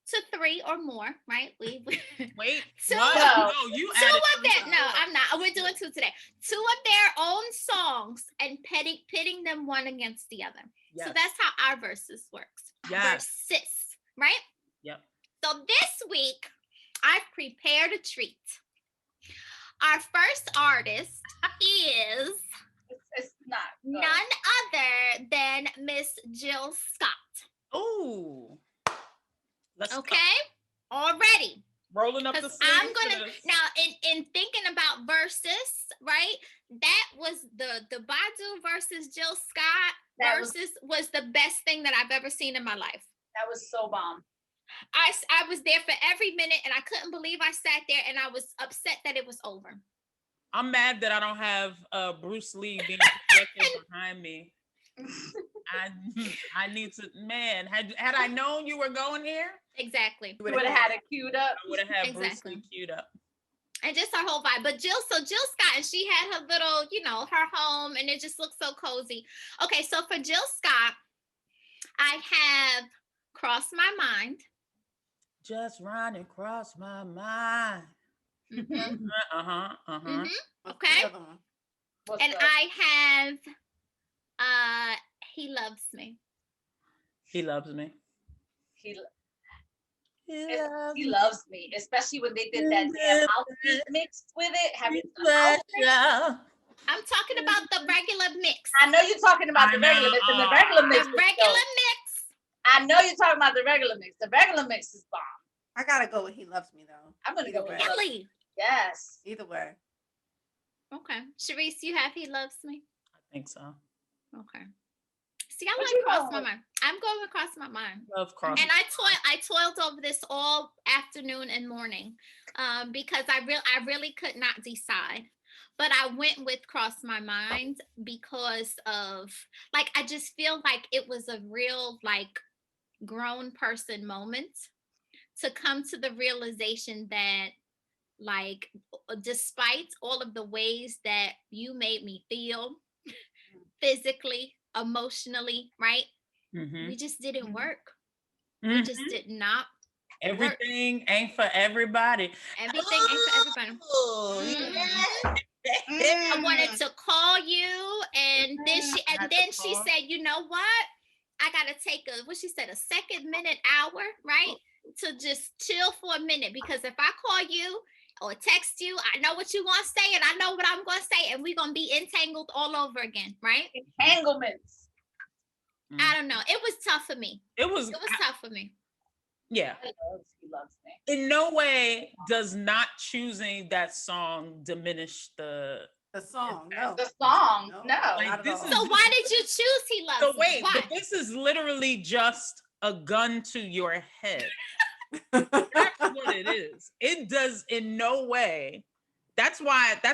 to 3 or more, right?
Wait,
two,
what?
No.
No, you
two
added
of their,
something.
no, I'm not. We're doing 2 today. 2 of their own songs and pitting them one against the other.
Yes.
So that's how our Ver-SIS works.
Yes.
Ver-SIS, right?
Yep.
So this week, I've prepared a treat. Our first artist is
It's not good.
none other than Miss Jill Scott.
Ooh. Let's
Okay? Already.
rolling up the
Because
sleeves.
I'm gonna now in thinking about Ver-SIS, right? That was the Badu versus Jill Scott
That was-
versus was the best thing that I've ever seen in my life.
That was so bomb.
I was there for every minute, and I couldn't believe I sat there, and I was upset that it was over.
I'm mad that I don't have Bruce Lee being projected behind me. I need to, man. Had I known you were going here,
Exactly.
You would have had it queued up.
I would have had Bruce
Exactly.
Lee queued up.
And just her whole vibe. But Jill Scott, and she had her little, her home, and it just looked so cozy. Okay, so for Jill Scott, I have Crossed My Mind.
Just running across my mind.
Mm-hmm.
Mm-hmm.
Okay.
What's
And
up?
I have He Loves Me.
He loves me.
He
He
loves me, especially when they did that damn house beat mix with it. Have you?
I'm talking about the regular mix.
I know you're talking about the regular mix, and the regular mix.
The regular mix.
I know you're talking about the regular mix. The regular mix is bomb.
I gotta go with He Loves Me though.
I'm gonna go with He Loves Me.
Really?
Yes.
Either way.
Okay. Sharice, you have He Loves Me?
I think so.
Okay. See, I
What
like
you
Cross
going
My
with?
Mind. I'm going with Cross My Mind.
Love cross.
And I toiled over this all afternoon and morning because I really could not decide. But I went with Cross My Mind because of, like, I just feel like it was a real, like, grown person moment to come to the realization that, like, despite all of the ways that you made me feel physically, emotionally, right?
Mm-hmm.
We just didn't work.
Mm-hmm.
We just did not.
Everything ain't for everybody.
Everything ain't for everybody. I wanted to call you, and then she said, you know what? I gotta take a second, minute, hour, right? To just chill for a minute, because if I call you or text you, I know what you're gonna say, and I know what I'm gonna say, and we're gonna be entangled all over again, right?
Entanglements.
I don't know. It was tough for me.
It was
tough for me.
Yeah.
He loves me.
In no way does not choosing that song diminish the
song. No.
The song. No.
Like, this is,
So why did you choose He Loves
so
Me?
wait,
Why?
but this is literally just a gun to your head. That's what it is. It does in no way. That's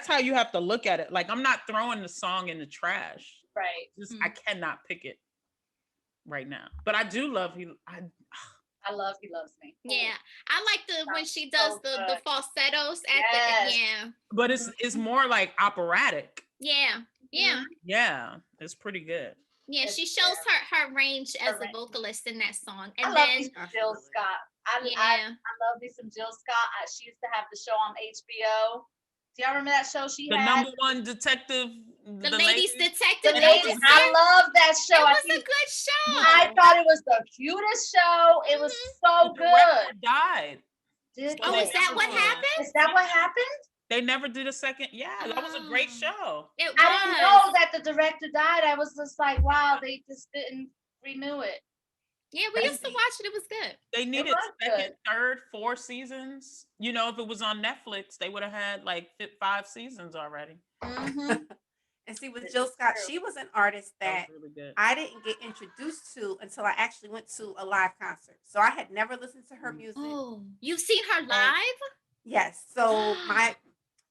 how you have to look at it. Like, I'm not throwing the song in the trash.
Right.
Just, I cannot pick it right now. But I do love
I love He Loves Me.
Yeah, I like when she does
so
the falsettos at
Yes.
the yeah.
But it's more like operatic.
Yeah.
Yeah, it's pretty good.
Yeah,
It's
she shows her range as a
range.
vocalist in that song.
I
And
love
then
me some Jill Scott. I love me some Jill Scott. She used to have the show on HBO. Do y'all remember that show she
The
had?
number one detective.
the ladies detective.
The ladies. I love that show.
It was a good show.
I thought it was the cutest show. It was so
The director
good.
died.
Is that what happened?
Is that what happened?
They never did a second. Yeah, that was a great show.
It was.
I didn't know that the director died. I was just like, wow, they just didn't renew it.
Yeah, we used to watch it. It was good.
They needed
was
second,
good.
third, 4 seasons. You know, if it was on Netflix, they would have had like 5 seasons already.
And see, with Jill Scott, she was an artist that
was really good.
I didn't get introduced to until I actually went to a live concert. So I had never listened to her music.
Oh, you've seen her live?
Yes. So my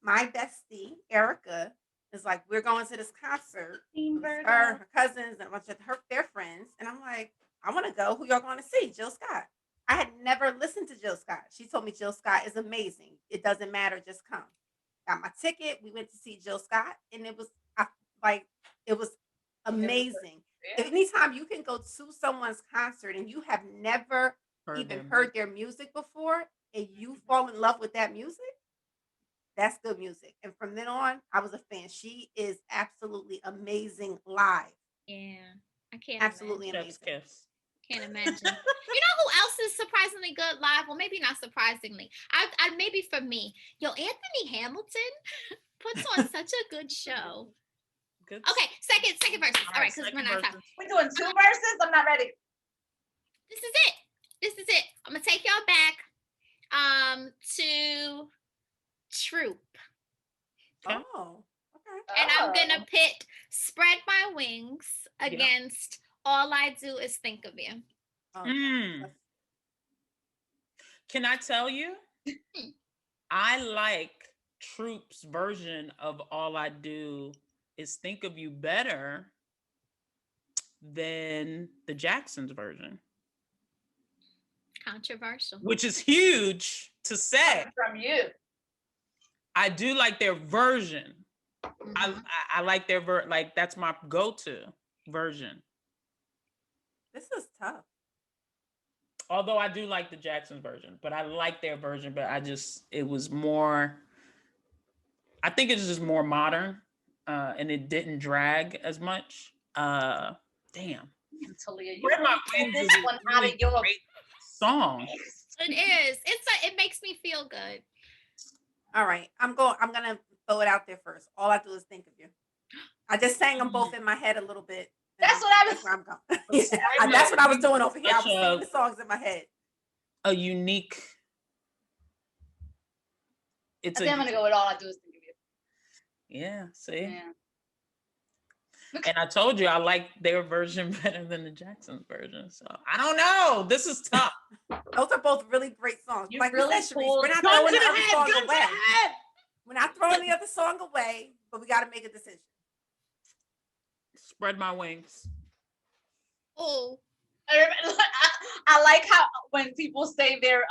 bestie, Erica, is like, we're going to this concert. Her cousins and a bunch of their friends. And I'm like, I want to go. Who y'all going to see? Jill Scott. I had never listened to Jill Scott. She told me Jill Scott is amazing. It doesn't matter. Just come. Got my ticket. We went to see Jill Scott. And it was amazing. Anytime you can go to someone's concert and you have never heard their music before and you fall in love with that music, that's good music. And from then on, I was a fan. She is absolutely amazing live.
Yeah, I can't.
Absolutely amazing.
Can't imagine. You know who else is surprisingly good live? Well, maybe not surprisingly. I maybe for me, Anthony Hamilton puts on such a good show.
Good.
Okay, second verses. All right, because we're not time.
We're doing 2 verses. I'm not ready.
This is it. I'm gonna take y'all back to Troop.
Oh, okay.
And I'm gonna pit Spread My Wings against All I Do Is Think of You.
Oh,
Can I tell you? I like Troop's version of All I Do Is Think of You better than the Jacksons version,
Controversial.
which is huge to say.
From you.
I do like their version.
Mhm.
I like their like that's my go-to version.
This is tough.
Although I do like the Jacksons version, but I like their version, but it was more, I think it's just more modern, and it didn't drag as much. Damn.
Talia, you
Spread My
pulled
Wings
this
is a
one out
really
of your
great song.
It is. It makes me feel good.
All right, I'm gonna throw it out there first. All I do is think of you. I just sang them both in my head a little bit.
That's what I was.
That's where I'm going. Yeah, that's what I was doing over here. I was singing the songs in my head.
A unique.
I think I'm gonna go with All I Do Is Think of You.
Yeah, see?
Yeah.
And I told you I like their version better than the Jacksons version. So I don't know. This is tough.
Those are both really great songs.
You
Like
really
you said, Sharice,
pulled
we're not
Guns
throwing
to
the
the
other
head,
song
guns to
away.
the head.
We're not throwing the other song away, but we got to make a decision.
Spread My Wings.
Oh,
I like how when people say their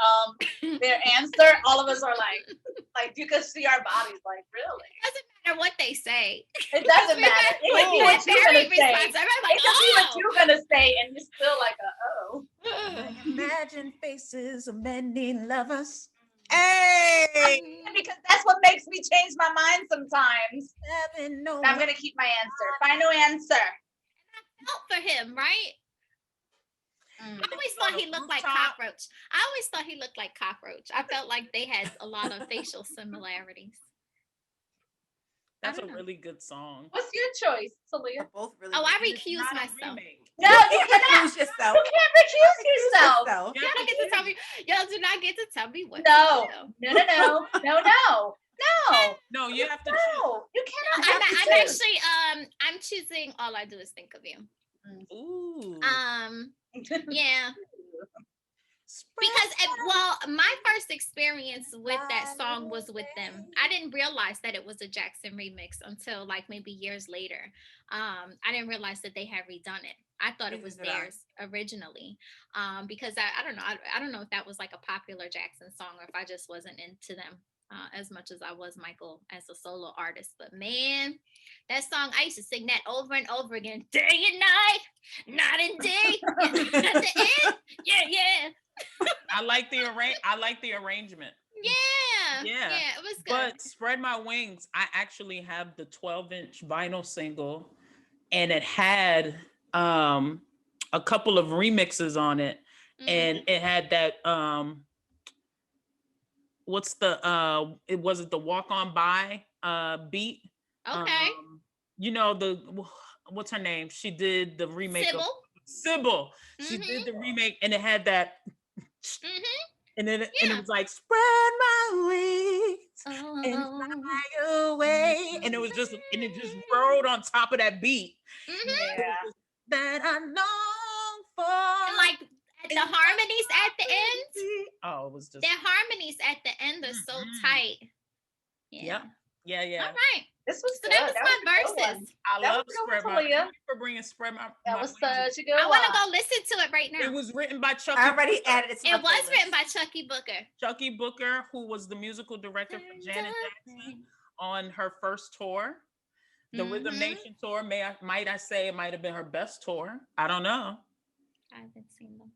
answer, all of us are like you can see our bodies like really.
it doesn't matter what they say.
It doesn't matter. It could be what you're
Very
gonna say.
responsive. I'm
It
like,
could be what
oh.
you're gonna say, and you're still like
Imagine faces of many lovers. Hey!
because that's what makes me change my mind sometimes.
No
I'm gonna keep my answer. Final answer.
Felt for him, right? I always thought he looked like Cockroach. I always thought he looked like Cockroach. I felt like they had a lot of facial similarities.
That's
I
a
don't know.
really good song.
What's your choice, Talia?
They're both really
Oh,
good.
I
And it's
recuse
not a
myself.
remake.
No,
You
you
can't
cannot.
recuse yourself.
You can't recuse yourself.
yourself.
Y'all don't get to tell me. Y'all do not get to tell me what.
No,
To
no,
do.
no, no, no, no, no.
No, you have to choose.
No, you cannot.
I'm,
have to
I'm
choose.
actually I'm choosing All I Do Is Think of You.
Ooh.
Yeah. Because my first experience with that song was with them. I didn't realize that it was a Jackson remix until like maybe years later. I didn't realize that they had redone it. I thought it was
Neither did I.
theirs originally. Because I don't know. I don't know if that was like a popular Jackson song or if I just wasn't into them as much as I was Michael as a solo artist. But man, that song, I used to sing that over and over again, day and night and day. At the end, yeah.
I like the arrangement.
Yeah,
Yeah.
it was good.
But Spread My Wings, I actually have the 12-inch vinyl single, and it had a couple of remixes on it, and it had that what's the it wasn't the Walk On By beat.
Okay.
You know what's her name? She did the remake of Sybil. She did the remake, and it had that. And then and it was like spread my wings and fly away, and it just rolled on top of that beat.
Yeah.
That I long for.
And like the harmonies at the end.
Oh, it was just
their harmonies at the end are so tight.
Yeah. Yeah.
All right.
This was
So
good.
that was my Ver-SIS.
I
That
love
was good
Spread
one,
My.
Talia.
Thank you for bringing Spread My.
That was such a good
I
one.
want to go listen to it right now.
It was written by Chucky.
I already added it to my
It was
playlist.
written by Chucky Booker.
Chucky Booker, who was the musical director for Janet Jackson on her first tour, the Rhythm Nation tour. Might I say it might have been her best tour? I don't know.
I haven't seen them.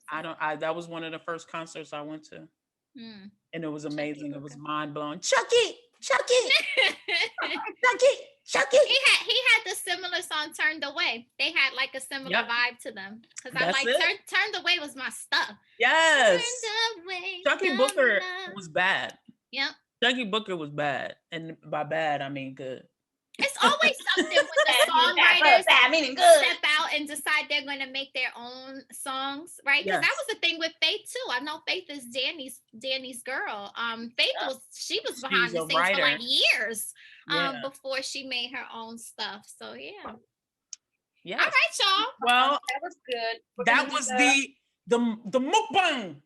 That was one of the first concerts I went to, and it was amazing. It was
Booker.
mind blowing. Chucky.
He had the similar song "Turned Away." They had like a similar vibe to them because I
That's
like
it.
Turned Away was my stuff.
Yes.
Turned away.
Chucky Booker was bad.
Yep.
Chucky Booker was bad, and by bad I mean good.
It's always something when the songwriters
meaning good.
step out and decide they're going to make their own songs, right? Because that was the thing with Faith too. I know Faith is Danny's girl. Faith was behind the scenes for like years before she made her own stuff. So yeah.
Yeah.
All right, y'all.
Well,
that was good.
that was the mukbang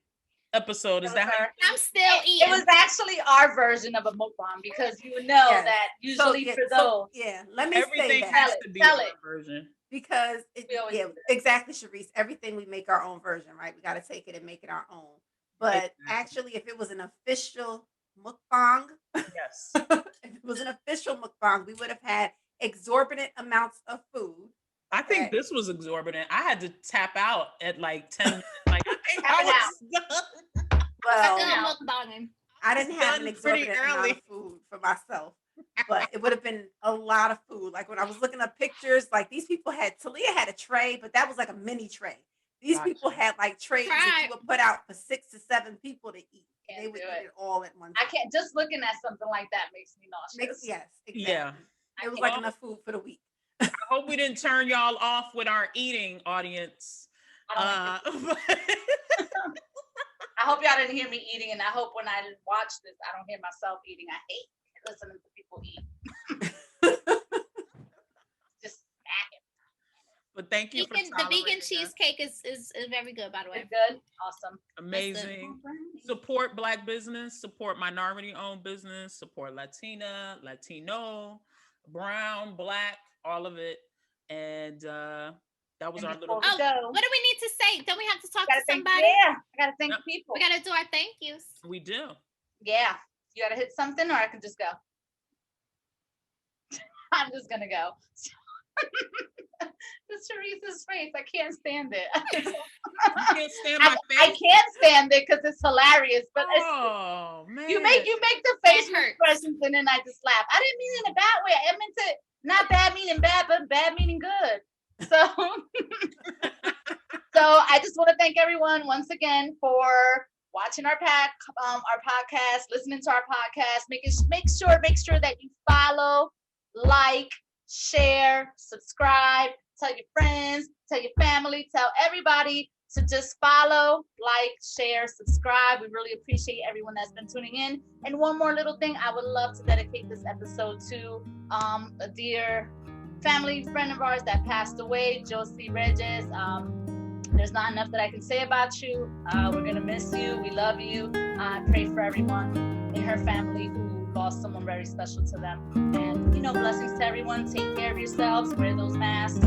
episode. Is that how?
I'm still eating.
It was actually our version of a mukbang because you know
Yes.
that usually for those.
So, let me say
Everything
that.
has
Tell
to
it,
be
tell
our
it.
version.
Because
We always do that.
exactly, Sharice. Everything we make our own version, right? We got to take it and make it our own. But
Exactly.
actually, if it was an official mukbang,
Yes.
if it was an official mukbang, we would have had exorbitant amounts of food.
I think
Okay.
this was exorbitant. I had to tap out at like 10 minutes. Like I think
Tap
I
it
was done.
Well,
Still
Now,
mukbanging.
I didn't have an
done pretty
exorbitant amount
early.
of food for myself, but it would have been a lot of food. Like when I was looking up pictures, like these people Talia had a tray, but that was like a mini tray. These people
Gotcha.
had like trays that
Right.
you would put out for 6 to 7 people to eat.
Can't
They would
do
eat
it.
it all at one
I
time.
can't. Just looking at something like that makes me nauseous.
Yes, exactly.
Yeah.
I
It was
can't.
like enough food for the week.
I hope we didn't turn y'all off with our eating audience.
I don't like
But
I hope y'all didn't hear me eating, and I hope when I watch this, I don't hear myself eating. I hate listening to people eat. Just snacking.
but thank you for
The vegan
tolerating us.
cheesecake is very good, by the way.
It's good. Awesome.
Amazing. Support Black business, support minority-owned business, support Latina, Latino, brown, Black, all of it. And that was
And
our little.
before we go,
What do we need to say? Don't we have to talk to
gotta thank,
somebody?
yeah, I gotta thank
Yep.
people.
We gotta do our thank yous.
We do.
Yeah, you gotta hit something, or I can just go. I'm just gonna go. This Teresa's face, I can't stand it.
You can't stand my
I
face.
can't stand it because it's hilarious, but it's,
Oh man.
you make the face
That hurts.
expressions and then I just laugh. I didn't mean it in a bad way. I meant it not bad meaning bad, but bad meaning good. So, so I just want to thank everyone once again for watching our podcast, listening to our podcast. Make sure that you follow, like, share, subscribe, tell your friends, tell your family, tell everybody to just follow, like, share, subscribe. We really appreciate everyone that's been tuning in. And one more little thing, I would love to dedicate this episode to a dear family friend of ours that passed away, Josie Regis. There's not enough that I can say about you. We're gonna miss you. We love you. I pray for everyone in her family who lost someone very special to them. And blessings to everyone. Take care of yourselves. Wear those masks.